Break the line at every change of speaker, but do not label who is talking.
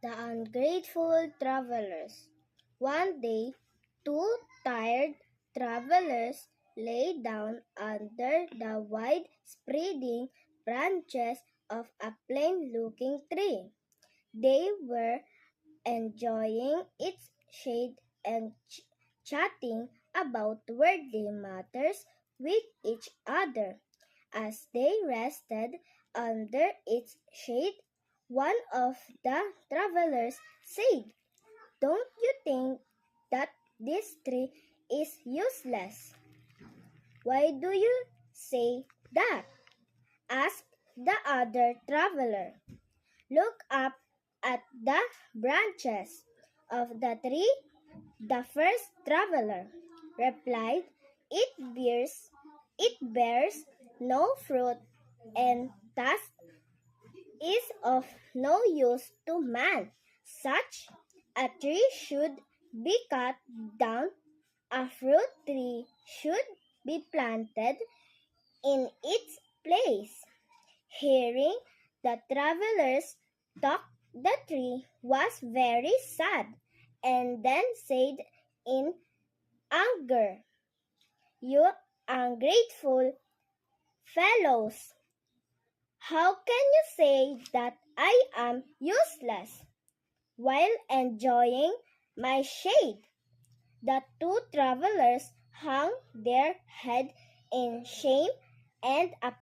The ungrateful travelers. One day, two tired travelers lay down under the wide spreading branches of a plain looking tree. They were enjoying its shade and chatting about worldly matters with each other. As they rested under its shade, one of the travelers said, "Don't you think that this tree is useless?" "Why do you say that?" asked the other traveler. "Look up at the branches of the tree." The first traveler replied, "It bears no fruit and thus is of no use to man. Such a tree should be cut down. A fruit tree should be planted in its place." Hearing the travelers talk, the tree was very sad and then said in anger, "You ungrateful fellows! How can you say that I am useless while enjoying my shade?" The two travelers hung their head in shame and